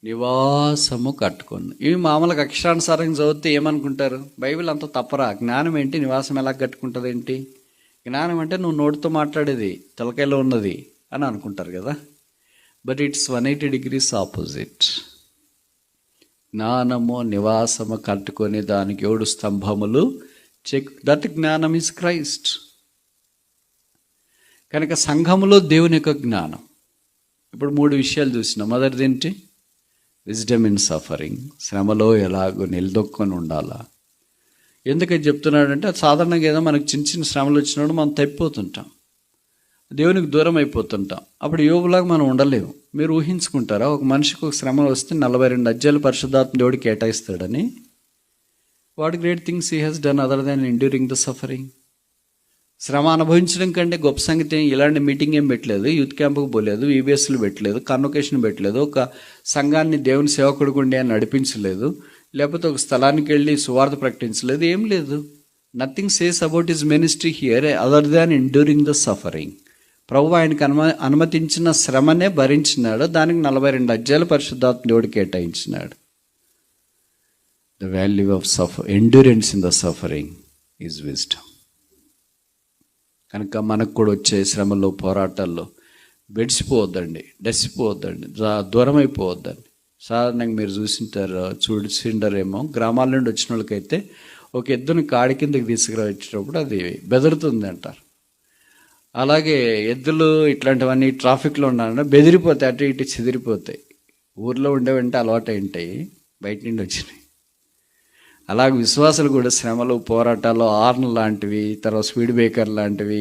నివాసము కట్టుకుంది. ఇవి మామూలుగా అక్షరానుసారంగా చదివితే ఏమనుకుంటారు? బైబిల్ అంతా తప్పరా? జ్ఞానం ఏంటి, నివాసం ఎలా కట్టుకుంటుంది ఏంటి? జ్ఞానం అంటే నువ్వు నోటితో మాట్లాడేది, తలకాయలో ఉన్నది అని అనుకుంటారు కదా. But it's 180 degrees opposite. జ్ఞానము నివాసము కట్టుకొని దానికి 7 స్తంభములు చెక్. దట్ జ్ఞానం ఇస్ క్రైస్ట్. కనుక సంఘములో దేవుని యొక్క జ్ఞానం. ఇప్పుడు 3 విషయాలు చూసినాం. మొదటిది ఏంటి? విజ్డమ్ ఇన్ సఫరింగ్, శ్రమలో ఎలాగో నిలదొక్కొని ఉండాలా. ఎందుకని చెప్తున్నాడంటే అది సాధారణంగా ఏదో మనకు చిన్న చిన్న శ్రమలు వచ్చినప్పుడు మనం తప్పిపోతుంటాం, దేవునికి దూరం అయిపోతుంటాం. అప్పుడు యోబులాగా మనం ఉండలేము. మీరు ఊహించుకుంటారా ఒక మనిషికి ఒక శ్రమ వస్తే 42 అధ్యాయాలు పరిశుద్ధాత్మ దేవుడు కేటాయిస్తాడని? What great things he has done other than enduring the suffering. శ్రమ అనుభవించడం కంటే గొప్ప సంగతి ఇలాంటి మీటింగ్ ఏం పెట్టలేదు, యూత్ క్యాంపుకు పోలేదు, ఈబీఎస్లు పెట్టలేదు, కన్వొకేషన్ పెట్టలేదు, ఒక సంఘాన్ని దేవుని సేవకుడికి ఉండి అని నడిపించలేదు, లేకపోతే ఒక స్థలానికి వెళ్ళి సువార్త ప్రకటించలేదు, ఏం లేదు. Nothing says about his ministry here other than enduring the suffering. ప్రభు ఆయనకు అనుమతించిన శ్రమనే భరించినాడు. దానికి 42 అధ్యాయాలు పరిశుద్ధాత్మ దేవుడు కేటాయించినాడు. The value of endurance in the suffering is wisdom. కనుక మనకు కూడా వచ్చే శ్రమలో, పోరాటాల్లో బెడిసిపోవద్దండి, డసిపోవద్దండి, దూరం అయిపోవద్దండి. సాధారణంగా మీరు చూసింటారేమో, గ్రామాల నుండి వచ్చిన వాళ్ళకైతే ఒక ఎద్దుని కాడి కిందకి తీసుకురావచ్చేటప్పుడు అది బెదురుతుంది అంటారు. అలాగే ఎద్దులు ఇట్లాంటివన్నీ ట్రాఫిక్లో ఉన్నాయన్నా బెదిరిపోతాయి, అటు ఇటు చెదిరిపోతాయి. ఊర్లో ఉండేవంటే అలవాటు ఉంటాయి, బయట నుండి వచ్చినాయి. అలాగే విశ్వాసాలు కూడా శ్రమలు, పోరాటాలు, ఆర్న్ లాంటివి, తర్వాత స్పీడ్ బ్రేకర్ లాంటివి,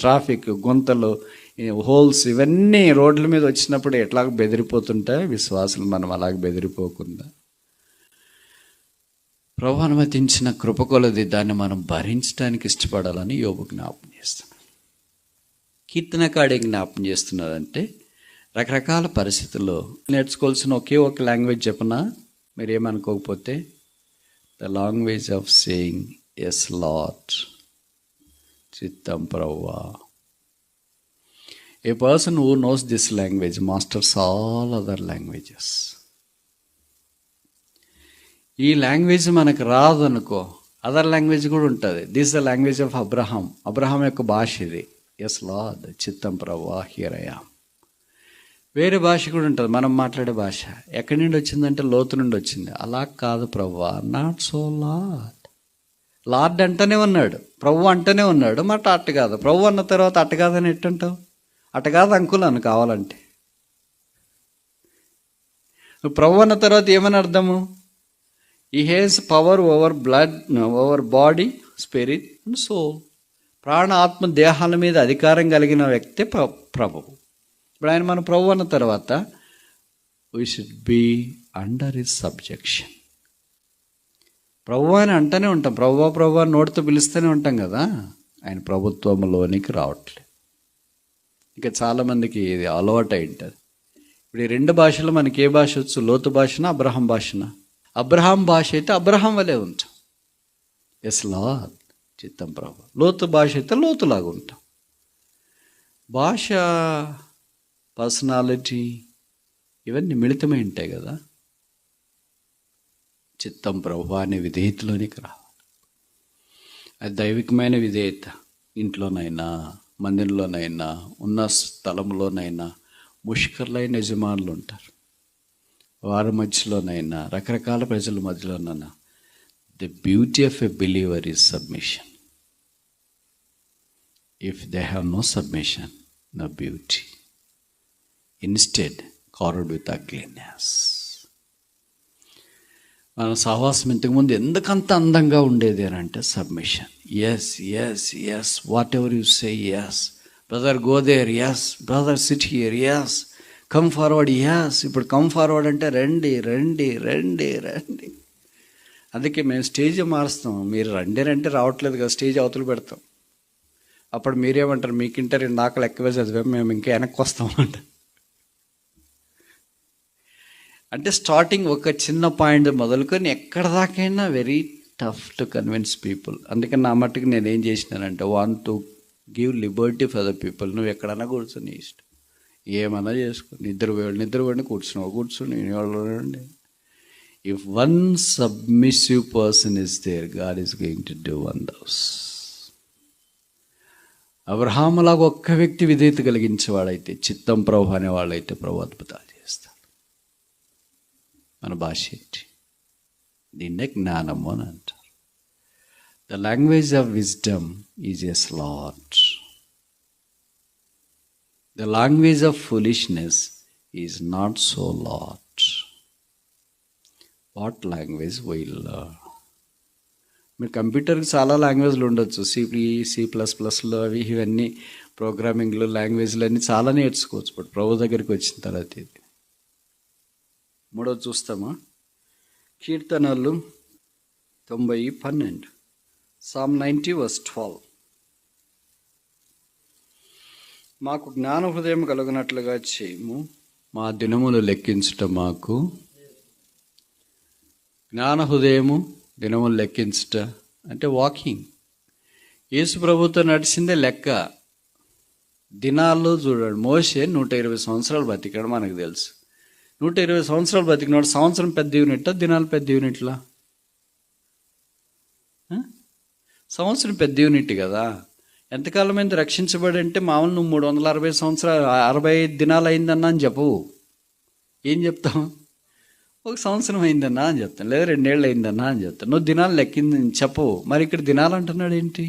ట్రాఫిక్ గుంతలు, హోల్స్, ఇవన్నీ రోడ్ల మీద వచ్చినప్పుడు ఎట్లాగ బెదిరిపోతుంటాయి విశ్వాసులు. మనం అలాగ బెదిరిపోకుండా ప్రభు అనుమతించిన కృపకొలది దాన్ని మనం భరించడానికి ఇష్టపడాలని యోబు జ్ఞాపం చేస్తున్నాడు. కీర్తనకాడే జ్ఞాపం చేస్తున్నారంటే రకరకాల పరిస్థితుల్లో నేర్చుకోవాల్సిన ఒకే ఒక లాంగ్వేజ్ చెప్పనా? మీరు ఏమనుకోకపోతే, the language of saying yes Lord, చిత్తం ప్రభువా. A person who knows this language masters all other languages. ఈ లాంగ్వేజ్ మనకు రాదు అనుకో, అదర్ లాంగ్వేజ్ కూడా ఉంటుంది. This the language of Abraham. Abraham యొక్క భాష ఇది. ఎస్ లార్డ్, చిత్తం ప్రభువా, హియర్ ఐ యామ్. వేరే భాష కూడా ఉంటుంది, మనం మాట్లాడే భాష. ఎక్కడి నుండి వచ్చిందంటే లోతు నుండి వచ్చింది. అలా కాదు ప్రభువా, నాట్ సో లార్డ్. లార్డ్ అంటనే ఉన్నాడు, ప్రభు అంటనే ఉన్నాడు, మాట అట్ట కాదు. ప్రభు అన్న తర్వాత అట్ట కాదని ఎట్టంటావు? అట్ట కాదు అంకుల్ అని కావాలంటే. ప్రభు అన్న తర్వాత ఏమని అర్థము? He has power over blood, over body, spirit and soul. ప్రాణ, ఆత్మ, దేహాల మీద అధికారం కలిగిన వ్యక్తే ప్రభువు. ఇప్పుడు ఆయన మన ప్రభు అన్న తర్వాత we should be under his subjection. ప్రభువా అని అంటూనే ఉంటాం, ప్రభువా ప్రభువా నోటితో పిలుస్తూనే ఉంటాం కదా, ఆయన ప్రభుత్వంలోనికి రావట్లేదు. ఇక చాలామందికి ఇది అలవాటు అయి ఉంటుంది. ఇప్పుడు ఈ రెండు భాషలు మనకి ఏ భాష వచ్చు? లోతు భాషనా, అబ్రహాం భాషనా? అబ్రహాం భాష అయితే అబ్రహాం వలె ఉంటాం, ఎస్ లార్డ్ చిత్తం ప్రభు. లోతు భాష అయితే లోతులాగా ఉంటాం. భాష, పర్సనాలిటీ ఇవన్నీ మిళితమై ఉంటాయి కదా. చిత్తం ప్రభు అనే విధేయతలోనికి రావాలి. అది దైవికమైన విధేయత. ఇంట్లోనైనా, మందిరంలోనైనా, ఉన్న స్థలంలోనైనా ముష్కర్లైన యజమానులు ఉంటారు. వారి మధ్యలోనైనా, రకరకాల ప్రజల మధ్యలోనైనా the beauty of a believer is submission. If they have no submission, no beauty. Instead covered with ugliness. మన సహవాసం ఇంతకుముందు ఎందుకంత అందంగా ఉండేది అని అంటే submission. Yes yes yes, whatever you say, yes brother go there, yes brother sit here, yes come forward, yes. ఇప్పుడు come forward అంటే రండి రండి రండి రండి. అందుకే మేము స్టేజ్ మారుస్తాం. మీరు రండి రండి రావట్లేదు కదా, స్టేజ్ అవతలు పెడతాం. అప్పుడు మీరేమంటారు? మీకింటే రెండు ఆకలి ఎక్కువే చదివాం, మేము ఇంకా వెనక్కి వస్తామంట. అంటే స్టార్టింగ్ ఒక చిన్న పాయింట్ మొదలుకొని ఎక్కడ దాకైనా very tough to convince people. అందుకని నా మట్టుకు నేను ఏం చేసినానంటే, want to give liberty for the people. నువ్వు ఎక్కడన్నా కూర్చొని ఇష్టం, ఏమన్నా చేసుకో, నిద్రపోండి, కూర్చుని వాళ్ళండి. If one submissive person is there, God is going to do wonders. అబ్రహాములాగా ఒక్క వ్యక్తి విధేయత కలిగించేవాడైతే, చిత్తం ప్రభు అనేవాళ్ళైతే ప్రభు అద్భుతాలు చేస్తాడు. మన భాష ఏంటి? దీన్నే జ్ఞానము అని అంటారు. The language of wisdom is yes Lord. The language of foolishness is not so Lord. What language will learn? మీరు కంప్యూటర్కి చాలా లాంగ్వేజ్లు ఉండొచ్చు, C++లో అవి ఇవన్నీ ప్రోగ్రామింగ్లు లాంగ్వేజ్లు అన్నీ చాలా నేర్చుకోవచ్చు. బట్ ప్రభు దగ్గరికి వచ్చిన తర్వాత ఇది. మూడోది చూస్తామా? కీర్తనలు 90:12, Psalm 90:12. మాకు జ్ఞాన హృదయం కలుగునట్లుగా చేయము, మా దినములు లెక్కించుట మాకు. జ్ఞాన హృదయము, దినములు లెక్కించుట అంటే వాకింగ్. యేసు ప్రభుతో నడిచిందే లెక్క. దినాల్లో చూడండి, మోషే 120 సంవత్సరాలు బతికాడు, మనకు తెలుసు. 120 సంవత్సరాలు బతికినాడు. సంవత్సరం పెద్ద యూనిట్టా, దినాలు పెద్ద యూనిట్లా? సంవత్సరం పెద్ద యూనిట్ కదా. ఎంతకాలం అయింది రక్షించబడి అంటే, మామూలు నువ్వు 360 సంవత్సరాలు 65 దినాలు అయిందన్నా అని చెప్పవు. ఏం చెప్తావు? ఒక సంవత్సరం అయిందన్నా అని చెప్తాను, లేదా 2 ఏళ్ళు అయిందన్నా అని చెప్తాను. నువ్వు దినాలు లెక్కింది చెప్పవు. మరి ఇక్కడ దినాలు అంటున్నాడు ఏంటి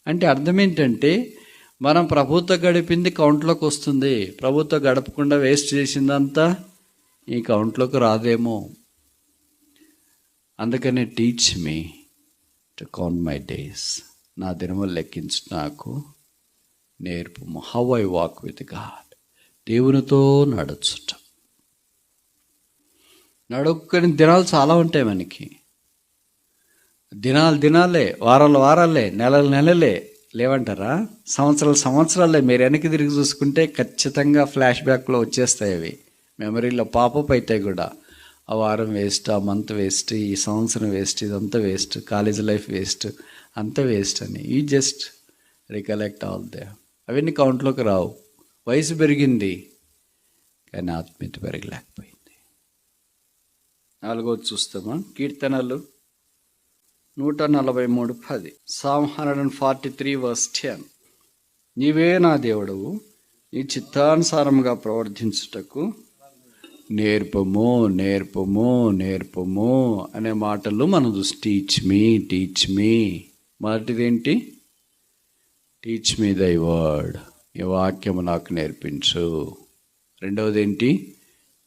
అంటే, అర్థం ఏంటంటే, మనం ప్రభుత్వం గడిపింది కౌంట్లోకి వస్తుంది, ప్రభుత్వం గడపకుండా వేస్ట్ చేసిందంతా ఈ కౌంట్లోకి రాదేమో. అందుకనే teach me to count my days. నా దినములు లెక్కించు నాకు నేర్పుము. How I walk with God. దేవునితో నడుచుట. నడుక్కుని దినాలు చాలా ఉంటాయి మనకి. దినాలే, వారాలే, నెలలే లేవంటారా? సంవత్సరాలే. మీరు వెనక్కి తిరిగి చూసుకుంటే ఖచ్చితంగా ఫ్లాష్ బ్యాక్లో వచ్చేస్తాయి అవి, మెమరీలో పాపప్ అవుతాయి కూడా. ఆ వారం వేస్ట్, ఆ మంత్ వేస్ట్, ఈ సంవత్సరం వేస్ట్, ఇదంతా వేస్ట్, కాలేజ్ లైఫ్ వేస్ట్, అంతా వేస్ట్ అని you just recollect all they. అవన్నీ కౌంట్లోకి రావు. వయసు పెరిగింది కానీ ఆత్మీయత పెరగలేకపోయింది. 4వది చూస్తామా? కీర్తనలు 143:10, Psalm 143:10. నీవే నా దేవుడవు, నీ చిత్తానుసారముగా ప్రవర్తించుటకు నేర్పము అనే మాటలు మనం చూసి టీచ్ మీ. మొదటిదేంటి? టీచ్ మీ దై వర్డ్. ఈ వాక్యము నాకు నేర్పించు. రెండవది ఏంటి?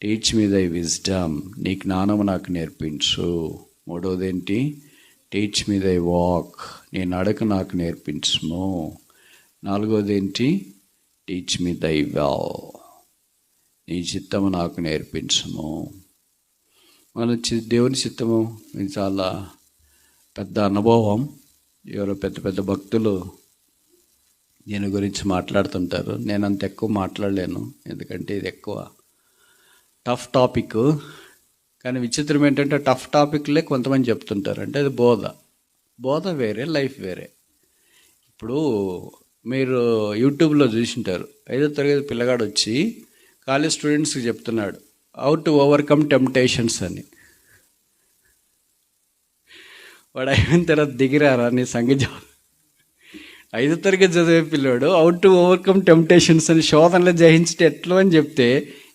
టీచ్ మీ దై విజ్డమ్. నీ జ్ఞానము నాకు నేర్పించు. మూడవది ఏంటి? టీచ్ మీ దై వాక్. నీ నడక నాకు నేర్పించుము. నాలుగవది ఏంటి? టీచ్ మీ దై వెల్. నీ చిత్తము నాకు నేర్పించము. మన దేవుని చిత్తము ఇది చాలా పెద్ద అనుభవం. ఎవరో పెద్ద పెద్ద భక్తులు దీని గురించి మాట్లాడుతుంటారు. నేను అంత ఎక్కువ మాట్లాడలేను, ఎందుకంటే ఇది ఎక్కువ టఫ్ టాపిక్. కానీ విచిత్రం ఏంటంటే టఫ్ టాపిక్లే కొంతమంది చెప్తుంటారు. అంటే అది బోధ వేరే, లైఫ్ వేరే. ఇప్పుడు మీరు యూట్యూబ్లో చూసింటారు, 5వ తరగతి పిల్లగాడు వచ్చి కాలేజ్ స్టూడెంట్స్కి చెప్తున్నాడు హౌ టు ఓవర్కమ్ టెంప్టేషన్స్ అని. వాడు అయిన తర్వాత దిగిరారా నీ సంగతి. 5వ తరగతి చదివే పిల్లాడు హౌ టు ఓవర్కమ్ టెంప్టేషన్స్ అని శోధనలో జయించటే ఎట్లా అని చెప్తే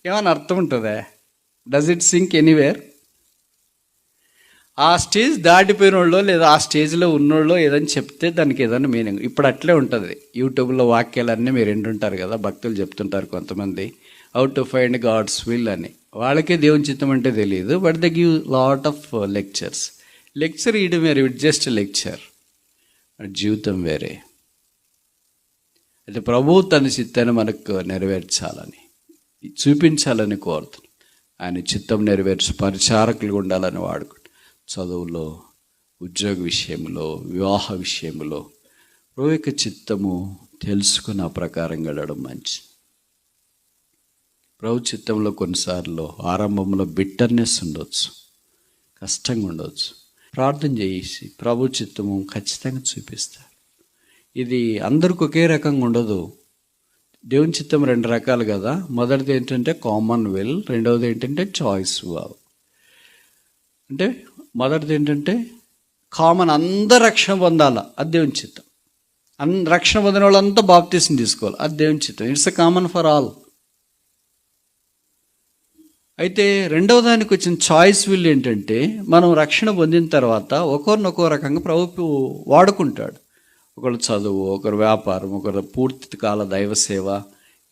ఏమైనా అర్థం ఉంటుందా? Does it sink anywhere? ఆ స్టేజ్ దాటిపోయిన వాళ్ళు లేదా ఆ స్టేజ్లో ఉన్నోళ్ళు ఏదని చెప్తే దానికి ఏదైనా మీనింగ్. ఇప్పుడు అట్లే ఉంటుంది. యూట్యూబ్లో వాక్యాలన్నీ మీరు వింటుంటారు కదా, భక్తులు చెప్తుంటారు కొంతమంది how to find God's will అని. వాళ్ళకే దేవుని చిత్తం అంటే తెలియదు, but they give lot of lectures. Lecture ఇయడం వేరే, ఇట్ జస్ట్ లెక్చర్. జీవితం వేరే. అయితే ప్రభువు తన చిత్తాన్ని మనకు నెరవేర్చాలని, చూపించాలని కోరుతున్నాను. ఆయన చిత్తం నెరవేర్చి పరిచారకులుగా ఉండాలని వాడుకుంటాం. చదువులో, ఉద్యోగ విషయంలో, వివాహ విషయంలో ప్రభు యొక్క చిత్తము తెలుసుకుని ఆ ప్రకారం గడవడం మంచిది. ప్రభు చిత్తంలో కొన్నిసార్లు ఆరంభంలో బిట్టర్నెస్ ఉండొచ్చు, కష్టంగా ఉండొచ్చు. ప్రార్థన చేసి ప్రభు చిత్తము ఖచ్చితంగా చూపిస్తాడు. ఇది అందరికి ఒకే రకంగా ఉండదు. దేవుని చిత్తం 2 రకాలు కదా. మొదటిది ఏంటంటే కామన్ విల్, రెండవది ఏంటంటే చాయిస్ వావ్. అంటే మొదటిది ఏంటంటే కామన్, అందరు రక్షణ పొందాలా, అది దేవుని చిత్తం. రక్షణ పొందిన వాళ్ళంతా బాప్టిజం తీసుకోవాలి, అది దేవుని చిత్తం. It's a common for all. అయితే రెండవ దానికి వచ్చిన చాయిస్ విల్ ఏంటంటే మనం రక్షణ పొందిన తర్వాత ఒకరినొకో రకంగా ప్రభు వాడుకుంటాడు. ఒకరు చదువు, ఒకరు వ్యాపారం, ఒకరు పూర్తి కాల దైవ సేవ,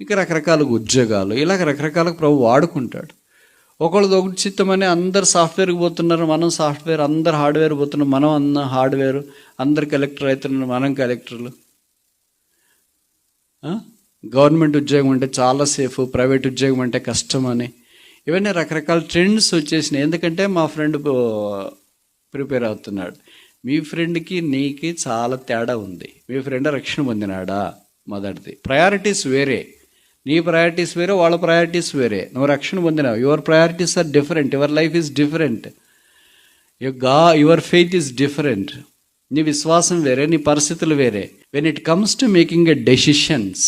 ఇంకా రకరకాల ఉద్యోగాలు, ఇలాగ రకరకాలకు ప్రభు వాడుకుంటాడు. ఒకళ్ళది ఒకటి చిత్తమని అందరు సాఫ్ట్వేర్కి పోతున్నారు, మనం సాఫ్ట్వేర్, అందరు హార్డ్వేర్ పోతున్నారు, మనం అన్న హార్డ్వేర్, అందరు కలెక్టర్ అవుతున్నారు, మనం కలెక్టర్లు. గవర్నమెంట్ ఉద్యోగం అంటే చాలా సేఫ్, ప్రైవేట్ ఉద్యోగం అంటే కష్టం అని, ఇవన్నీ రకరకాల ట్రెండ్స్ వచ్చేసినాయి. ఎందుకంటే మా ఫ్రెండ్ ప్రిపేర్ అవుతున్నాడు. మీ ఫ్రెండ్కి నీకు చాలా తేడా ఉంది. మీ ఫ్రెండ్ రక్షణ పొందినాడా? మొదటిది. ప్రయారిటీస్ వేరే, నీ ప్రయారిటీస్ వేరే, వాళ్ళ ప్రయారిటీస్ వేరే. నువ్వు రక్షణ పొందినావు, your priorities are different, your life is different, your faith is different. నీ విశ్వాసం వేరే, నీ పరిస్థితులు వేరే. When it comes to making a decisions,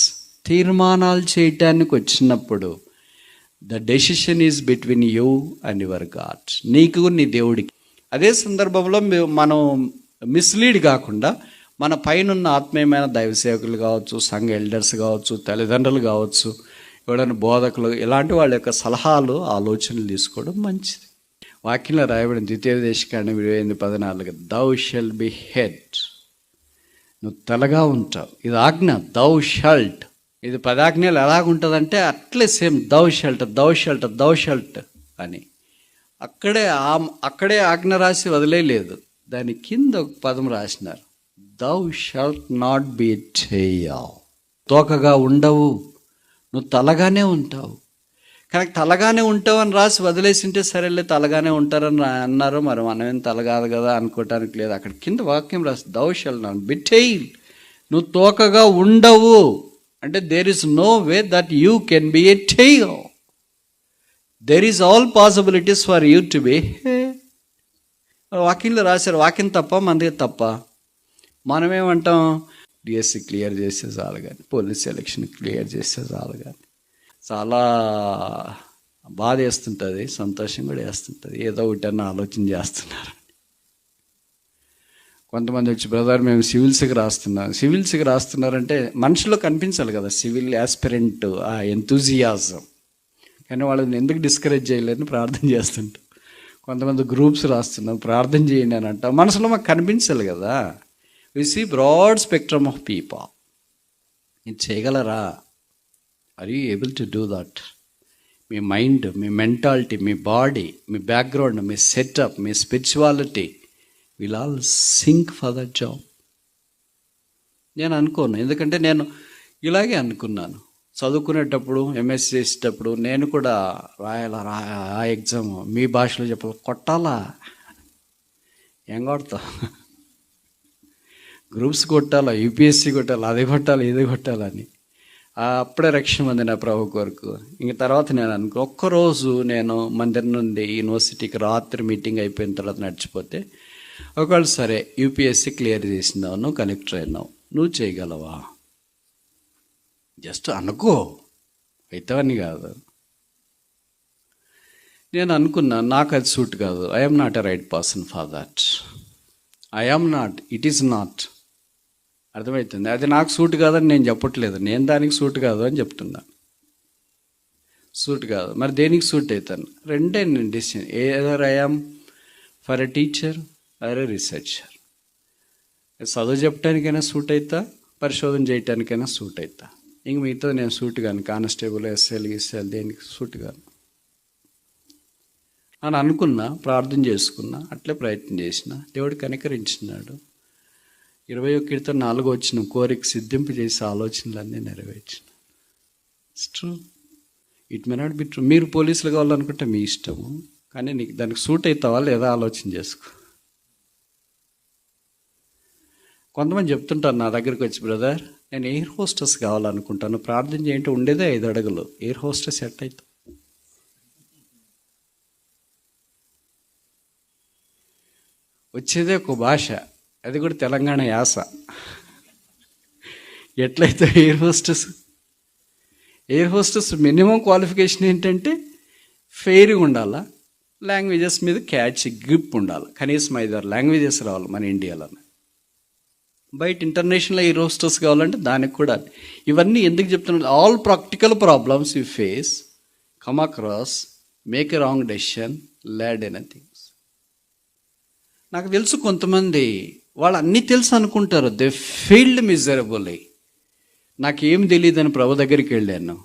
తీర్మానాలు చేయటానికి వచ్చినప్పుడు the decision is between you and your God, నీకు నీ దేవుడికి. అదే సందర్భంలో మనం మిస్లీడ్ కాకుండా మన పైనున్న ఆత్మీయమైన దైవ సేవకులు కావచ్చు, సంఘ ఎల్డర్స్ కావచ్చు, తల్లిదండ్రులు కావచ్చు, ఎవరైనా బోధకులు, ఇలాంటి వాళ్ళ యొక్క సలహాలు, ఆలోచనలు తీసుకోవడం మంచిది. వాక్యంలో రాయబడిన 2 దౌ షల్ బి హెడ్, నువ్వు తలగా ఉంటావు. ఇది ఆజ్ఞ, దౌ షల్ట్. ఇది 10 ఆజ్ఞలు ఎలాగుంటుందంటే అట్లే సేమ్, దౌ షల్ట్, దౌ షల్ట్, దౌ షల్ట్ అని అక్కడే ఆజ్ఞ రాసి వదిలేయలేదు. దాని కింద ఒక పదం రాసినారు, దౌ షల్ట్ నాట్ బి టెయిల్. తోకగా ఉండవు, నువ్వు తలగానే ఉంటావు. కానీ తలగానే ఉంటావు అని రాసి వదిలేసింటే సరేలే తలగానే ఉంటారని అన్నారు, మరి మనమేం తల కాదు కదా అనుకోవటానికి లేదు. అక్కడ కింద వాక్యం రాసి thou shalt not be tail, నువ్వు తోకగా ఉండవు. అంటే there is no way that you can be a tail. There is all possibilities for you to be head. వాక్యంలో రాశారు. వాక్యం తప్ప, మనది తప్ప. మనమేమంటాం, డిఎస్సి క్లియర్ చేస్తే చాలు కానీ, పోలీస్ సెలక్షన్ క్లియర్ చేస్తే చాలు కానీ. చాలా బాధ వేస్తుంటుంది, సంతోషం కూడా వేస్తుంటుంది. ఏదో ఒకటన్నా ఆలోచన చేస్తున్నారు. కొంతమంది వచ్చి, బ్రదర్ మేము సివిల్స్కి రాస్తున్నారంటే మనుషుల్లో కనిపించాలి కదా సివిల్ యాస్పిరెంట్ ఆ ఎంతూజియాజం. కానీ వాళ్ళని ఎందుకు డిస్కరేజ్ చేయలేదని ప్రార్థన చేస్తుంటాం. కొంతమంది గ్రూప్స్ రాస్తున్నారు, ప్రార్థన చేయండి అని అంట. మనసులో మాకు కనిపించాలి కదా. We see broad spectrum of people. ఇది చేయగలరా? Are you able to do that? మీ మైండ్, మీ మెంటాలిటీ, మీ బాడీ, మీ బ్యాక్గ్రౌండ్, మీ సెటప్, మీ spirituality will all sync for that job. నేను అనుకోను, ఎందుకంటే నేను ఇలాగే అనుకున్నాను. చదువుకునేటప్పుడు ఎంఎస్సీ చేసేటప్పుడు నేను కూడా రాయాలా ఆ ఎగ్జామ్ మీ భాషలో చెప్పాలి, కొట్టాలా, ఏం కొడతా, గ్రూప్స్ కొట్టాలా, యూపీఎస్సీ కొట్టాలా, అది కొట్టాలి ఇది కొట్టాలని. అప్పుడే రక్షణ ఉంది నా ప్రభు కొరకు. ఇంక తర్వాత నేను ఒక్కరోజు నేను మందిరం నుండి యూనివర్సిటీకి రాత్రి మీటింగ్ అయిపోయిన తర్వాత నడిచిపోతే, ఒకవేళ సరే యూపీఎస్సీ క్లియర్ చేసినావు, నువ్వు కలెక్టర్ అయినావు, నువ్వు చేయగలవా, జస్ట్ అనుకో, అవుతావని కాదు. నేను అనుకున్నా నాకు అది సూట్ కాదు. I'm not a right person for that. I'm not, it is not. అర్థమవుతుంది. అది నాకు సూట్ కాదని నేను చెప్పట్లేదు, నేను దానికి సూట్ కాదు అని చెప్తున్నాను. సూట్ కాదు, మరి దేనికి సూట్ అవుతాను? రెండే నేను decision. Either I'm for a teacher or a researcher. చదువు చెప్పడానికైనా సూట్ అవుతా, పరిశోధన చేయటానికైనా సూట్ అవుతా. ఇంక మీతో నేను సూట్ కాను. కానిస్టేబుల్, ఎస్ఎల్ దేనికి సూట్ కాను అని అనుకున్నా, ప్రార్థన చేసుకున్నా, అట్లే ప్రయత్నం చేసిన. దేవుడు కనికరించినాడు. 21 కీర్తన 4 వచ్చిన, కోరిక సిద్ధింపు చేసే ఆలోచనలన్నీ నెరవేర్చిన. It's true, it may not be true. మీరు పోలీసులు కావాలనుకుంటే మీ ఇష్టము, కానీ నీకు దానికి సూట్ అవుతావా లేదా ఆలోచన చేసుకో. కొంతమంది చెప్తుంటారు నా దగ్గరికి వచ్చి, బ్రదర్ నేను ఎయిర్ హోస్టెస్ కావాలనుకుంటాను, ప్రార్థన చేయంటే ఉండేదే 5 అడుగులు, ఎయిర్ హోస్టెస్ ఎట్ అవుతావు? వచ్చేదే ఒక భాష, అది కూడా తెలంగాణ యాస. ఎట్లయితే ఎయిర్ హోస్టెస్ మినిమం క్వాలిఫికేషన్ ఏంటంటే ఫెయిర్గా ఉండాలా, లాంగ్వేజెస్ మీద క్యాచ్ గ్రిప్ ఉండాలి, కనీసం 5-6 లాంగ్వేజెస్ రావాలి మన ఇండియాలో. బయట ఇంటర్నేషనల్ ఎయిర్ హోస్టెస్ కావాలంటే దానికి కూడా. ఇవన్నీ ఎందుకు చెప్తున్నాను? All practical problems you face, come across, make a wrong decision, lad anything. నాకు తెలుసు కొంతమంది వాళ్ళు అన్నీ తెలుసు అనుకుంటారు, దే ఫెయిల్డ్ మిజరబుల్లీ. నాకేం తెలియదని ప్రభు దగ్గరికి వెళ్ళాను,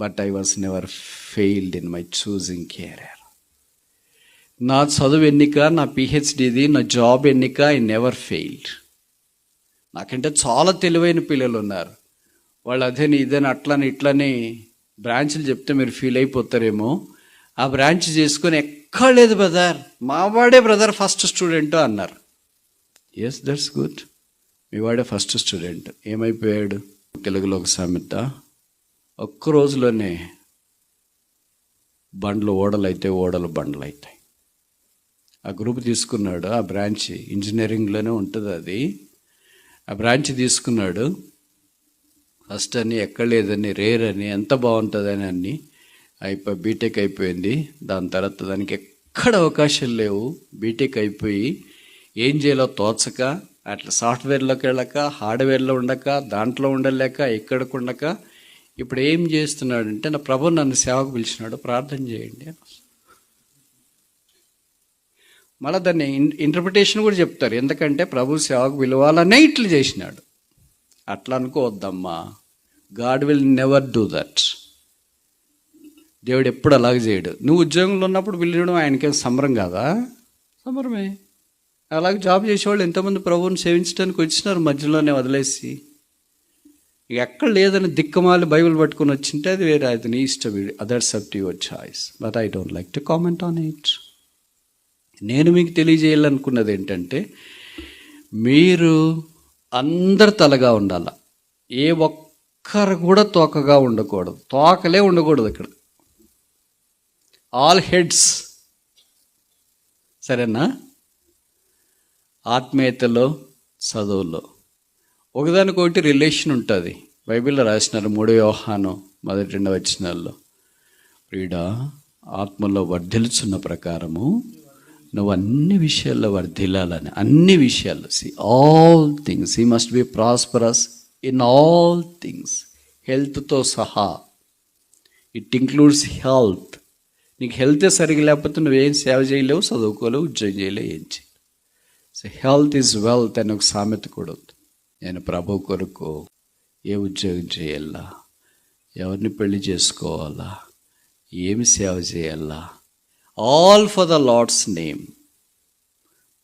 but I was never failed in my choosing career. నా చదువు ఎన్నిక, నా పిహెచ్డిది, నా జాబ్ ఎన్నిక, ఐ నెవర్ ఫెయిల్డ్. నాకంటే చాలా తెలివైన పిల్లలు ఉన్నారు, వాళ్ళు అదేని ఇదని అట్లని ఇట్లని బ్రాంచ్లు చెప్తే మీరు ఫీల్ అయిపోతారేమో, ఆ బ్రాంచ్ చేసుకొని ఎక్కడ లేదు బ్రదర్, మా వాడే బ్రదర్ ఫస్ట్ స్టూడెంట్ అన్నారు. ఎస్, దట్స్ గుడ్, మీ వాడే ఫస్ట్ స్టూడెంట్. ఏమైపోయాడు? తెలుగులో ఒక సామెత, ఒక్క రోజులోనే బండ్లు ఓడలు అయితే, ఓడలు బండ్లు అవుతాయి. ఆ గ్రూప్ తీసుకున్నాడు, ఆ బ్రాంచ్ ఇంజనీరింగ్లోనే ఉంటుంది అది. ఆ బ్రాంచ్ తీసుకున్నాడు, ఫస్ట్ అని, ఎక్కడ లేదని, రేర్ అని, ఎంత బాగుంటుందని అన్నీ బీటెక్ అయిపోయింది. దాని తర్వాత దానికి ఎక్కడ అవకాశాలు లేవు. బీటెక్ అయిపోయి ఏం చేయాలో తోచక, అట్లా సాఫ్ట్వేర్లోకి వెళ్ళక, హార్డ్వేర్లో ఉండక, దాంట్లో ఉండలేక, ఎక్కడికి ఉండక, ఇప్పుడు ఏం చేస్తున్నాడంటే, నా ప్రభు నన్ను సేవకు పిలిచినాడు, ప్రార్థన చేయండి. మళ్ళీ దాన్ని ఇంటర్ప్రిటేషన్ కూడా చెప్తారు, ఎందుకంటే ప్రభు సేవకు పిలవాలనే ఇట్లా చేసినాడు. అట్లా అనుకోవద్దమ్మా, God will never do that. దేవుడు ఎప్పుడు అలాగే చేయడు. నువ్వు ఉద్యోగంలో ఉన్నప్పుడు పిలిచడం ఆయనకేం సంబరం కాదా? సంబరమే. అలాగే జాబ్ చేసేవాళ్ళు ఎంతోమంది ప్రభువుని సేవించడానికి వచ్చినారు, మధ్యలోనే వదిలేసి. ఎక్కడ లేదని దిక్కమాలి బైబిల్ పట్టుకొని వచ్చింటే అది వేరే, అది నీ ఇష్టం, others up to your choice, but I don't like to comment on it. నేను మీకు తెలియజేయాలనుకున్నది ఏంటంటే, మీరు అందరు తలగా ఉండాల, ఏ ఒక్కరు కూడా తోకగా ఉండకూడదు, తోకలే ఉండకూడదు ఇక్కడ, ఆల్ హెడ్స్. సరేనా? ఆత్మీయతలో, చదువులో ఒకదానికొకటి రిలేషన్ ఉంటుంది. బైబిల్లో రాసినారు 3 యోహాను 1-2 వచనాల్లో, ప్రియుడా ఆత్మలో వర్ధిల్చున్న ప్రకారము నువ్వు అన్ని విషయాల్లో వర్ధిల్లాలని. అన్ని విషయాల్లో, all things, he must be prosperous in all things, హెల్త్తో సహా. It includes health. నీకు హెల్తే సరిగ్గా లేకపోతే నువ్వేం సేవ చేయలేవు, చదువుకోలేవు, ఉద్యోగం చేయలేవు, ఏం చేయలేవు. సో హెల్త్ ఈజ్ వెల్త్ అని ఒక సామెత కూడా ఉంది. నేను ప్రభు కొరకు ఏ ఉద్యోగం చేయాలా, ఎవరిని పెళ్లి చేసుకోవాలా, ఏమి సేవ చేయాలా, all for the Lord's name.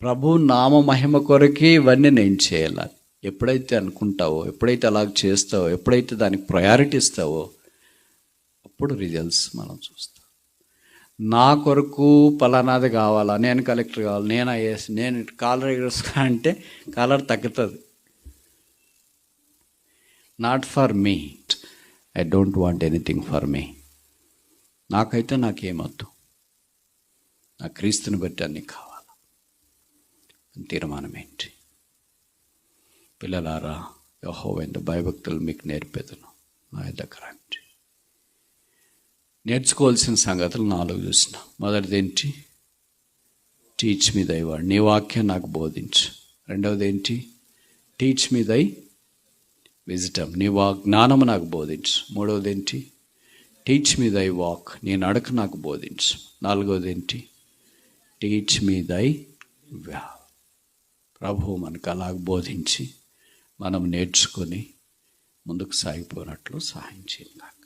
ప్రభు నామ మహిమ కొరకే ఇవన్నీ నేను చేయాలి. ఎప్పుడైతే అనుకుంటావో, ఎప్పుడైతే అలా చేస్తావో, ఎప్పుడైతే దానికి ప్రయారిటీ ఇస్తావో, అప్పుడు రిజల్ట్స్ మనం చూస్తాం. నా కొరకు పలానాది కావాలా, నేను కలెక్టర్ కావాలి, నేను ఐఏఎస్, నేను కాలర్ ఎగరేస్తా అంటే కాలర్ తగ్గుతుంది. Not for me, I don't want anything for me. నాకైతే నాకేమొద్దు, నా క్రీస్తుని బట్టి అన్నీ కావాలి. తీర్మానం ఏంటి? పిల్లలారా, యెహోవాయందు భయభక్తులు మీకు నేర్పేదను, నా దగ్గర రండి. నేర్చుకోవాల్సిన సంగతులు 4 చూసిన. మొదటిది ఏంటి? టీచ్ మీ దై వర్డ్, నీ వాక్యం నాకు బోధించు. రెండవది ఏంటి? టీచ్ మీ దై విజిటమ్, నీ జ్ఞానము నాకు బోధించు. మూడవది ఏంటి? టీచ్ మీ దై వాక్, నీ నడక నాకు బోధించు. నాలుగవది ఏంటి? టీచ్ మీ దై వ్యా. ప్రభువు మనకు అలాగ బోధించి మనం నేర్చుకొని ముందుకు సాగిపోయినట్లు సహాయం చేయాలి.